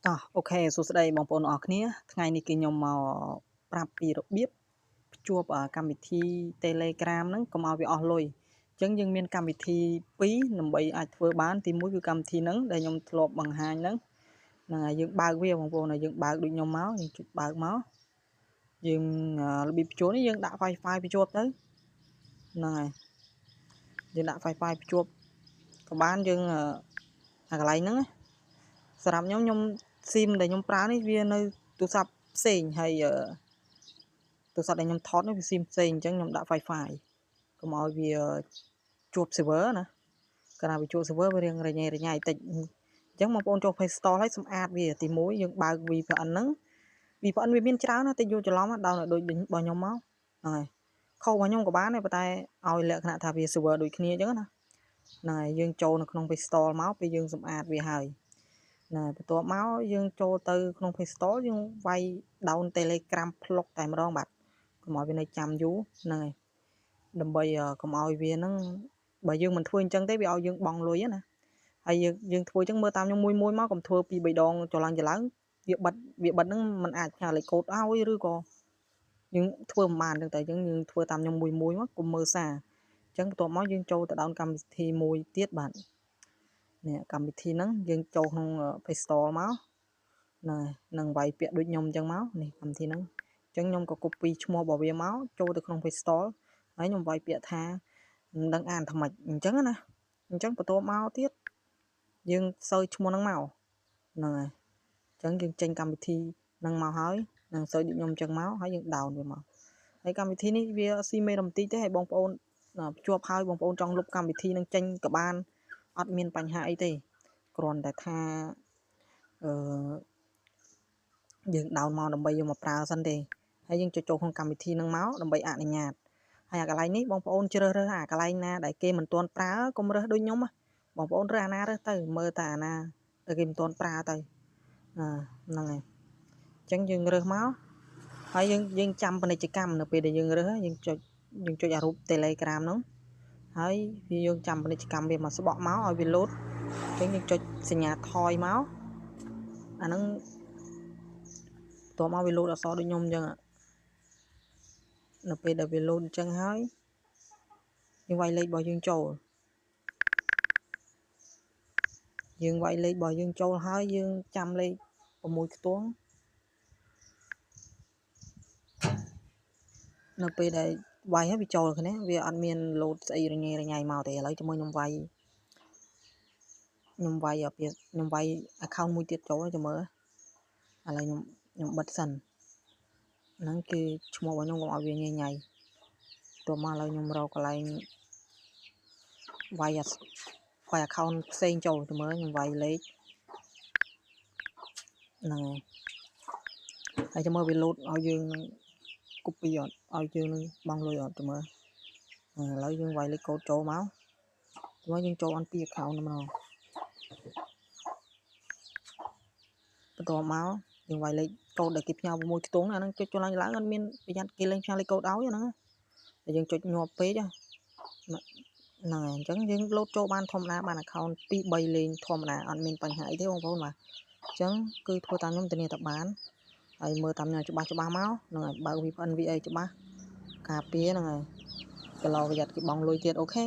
អូខេសួស្តីបងប្អូនអរគ្នាថ្ងៃនេះគឺខ្ញុំមកប្រាប់ពីរបៀបភ្ជាប់កម្មវិធី Telegram ហ្នឹងកុំឲ្យវាអស់លុយអញ្ចឹងយើងមានកម្មវិធី2ដើម្បីអាចធ្វើបានទី1គឺកម្មវិធីហ្នឹងដែលខ្ញុំធ្លាប់បង្ហាញហ្នឹងហើយយើងបើកវាបងប្អូនហើយយើងបើកដូចខ្ញុំមកយើងចុចបើកមកយើងរបៀបភ្ជាប់នេះយើងដាក់ Wi-Fi ភ្ជាប់ទៅហ្នឹងហើយយើងដាក់ Wi-Fi ភ្ជាប់ក៏បានយើងអាកន្លែងហ្នឹងសម្រាប់ខ្ញុំស៊ីមដែលខ្ញុំប្រើនេះវានៅទូរស័ព្ទផ្សេងហើយទូរស័ព្ទដែលខ្ញុំថតនេះវាស៊ីមផ្សេងអញ្ចឹងខ្ញុំដាក់ Wi-Fi កុំឲ្យវាជួប server ណាកាលណាវាជួប server វារៀងរញ៉េរញ៉ៃតិចអញ្ចឹងបងប្អូនចូល Play Store ហើយសម្អាតវាទី1យើងបើក VPN ហ្នឹង VPN វាមានច្រើនណាតិចយល់ច្រឡំដល់ដូចរបស់ខ្ញុំមកហ្នឹងហើយខុសរបស់ខ្ញុំក៏បានដែរប៉ុន្តែឲ្យលក្ខណៈថាវា server ដូចគ្នាអញ្ចឹងណាហ្នឹងហើយយើងចូលនៅក្នុង Play Store មកពេលយើងសម្អាតវាហើយបន្ទាប់មកយើងចូលទៅក្នុង Play Store យើងវាយ down Telegram ភ្លុកតែម្ដងបាទកុំឲ្យវានៅចាំយូរហ្នឹងហើយដើម្បីកុំឲ្យវាហ្នឹងបើយើងមិនធ្វើអញ្ចឹងទេវាឲ្យយើងបង់លុយណាហើយយើងធ្វើអញ្ចឹងមើលតាមខ្ញុំមួយមកកុំធ្វើពី3ដងចុះឡើងវាបិទហ្នឹងมันអាចផ្ញើលេខកូដឲ្យឬក៏យើងធ្វើមិនបានទេអញ្ចឹងយើងធ្វើតាមខ្ញុំមួយមកកុំមើលសារអញ្ចឹងបន្ទាប់មកយើងចូលទៅ down កម្មវិធីមួយទៀតបាទនេះកម្មវិធីហ្នឹងយើងចូលក្នុង Play Store មកនឹងវាយពាក្យដូចខ្ញុំអញ្ចឹងមកនេះកម្មវិធីហ្នឹងអញ្ចឹងខ្ញុំក៏ copy ឈ្មោះរបស់វាមកចូលទៅក្នុង Play Store ហើយខ្ញុំវាយពាក្យថាមិនដឹងអានថាម៉េចអញ្ចឹងណាអញ្ចឹងបន្ទាប់មកទៀតយើងសើចឈ្មោះហ្នឹងមកហ្នឹងហើយអញ្ចឹងយើងចេញកម្មវិធីហ្នឹងមកហើយនឹងសើចដូចខ្ញុំអញ្ចឹងមកហើយយើង down វាមកហើយកម្មវិធីនេះវាស៊ីមេរ៉ាំតិចទេហើយបងប្អូនភ្ជាប់ហើយបងប្អូនចង់លុបកម្មវិធីនឹងចេញក៏បានអត់មានបញ្ហាអីទេគ្រាន់តែថាយើង down មកដើម្បីយកមកប្រើសិនទេហើយយើងចូលក្នុងកម្មវិធីហ្នឹងមកដើម្បីអនុញ្ញាតហើយអាកន្លែងនេះបងប្អូនជ្រើសរើសអាកន្លែងណាដែលគេមិនទាន់ប្រើកុំរើសដូចខ្ញុំបងប្អូនរើសអាណារើសទៅមើលតែអាណាដែលគេមិនទាន់ប្រើទៅហ្នឹងហើយអញ្ចឹងយើងរើសមកហើយយើងចាំពាណិជ្ជកម្មនៅពេលដែលយើងរើសយើងចុចអារូប Telegram ហ្នឹងហើយយើងចាំពាណិជ្ជកម្មវាមកស្បកមកឲ្យវាលោតអញ្ចឹងយើងចុចសញ្ញាថយមកអាហ្នឹងតោះមកវាលោតអក្សរដូចខ្ញុំអញ្ចឹងនៅពេលដែលវាលោតអញ្ចឹងហើយយើងវាយលេខរបស់យើងចូលហើយយើងចាំលេខ6ខ្ទង់នៅពេលដែលវាយហើយវាចូលគ្នាវាអត់មានលោតស្អីរញ៉េរញ៉ៃមកទេឥឡូវជាមួយខ្ញុំវាយ account មួយទៀតចូលចាំមើលឥឡូវខ្ញុំបិទសិនហ្នឹងគឺឈ្មោះរបស់ខ្ញុំកុំឲ្យវាញ៉ៃញ៉ៃតោះមកឥឡូវខ្ញុំរកកន្លែងវាយ account ផ្សេងចូលចាំមើលខ្ញុំវាយលេខហ្នឹងហើយចាំមើលវាលោតឲ្យយើងនឹង copy អត់ឲ្យយើងនឹងបង់លុយអត់ចាំមើលឥឡូវយើងវាយលេខកូដចូលមកយើងចូលអានពី account ហ្នឹងមកបន្ទាប់មកយើងវាយលេខកូដដែលគេផ្ញើ6ខ្ទង់អាហ្នឹងចុចចូលឡើងអត់មានប្រយ័ត្នគេលេងផ្ញើលេខកូដឲ្យហ្នឹងតែយើងចុចញាប់ពេកហ្នឹងហើយអញ្ចឹងយើងលោតចូលបានធម្មតាបាន account 2 3លេងធម្មតាអត់មានបញ្ហាអីទេបងប្អូនបាទអញ្ចឹងគឺធ្វើតាមខ្ញុំធានាថាបានហើយមើលតាមខ្ញុំច្បាស់មកហ្នឹងហើយបើ VPN VA ច្បាស់ការពារហ្នឹងហើយប្រឡងប្រយ័ត្នគេបង់លុយទៀតអូខេ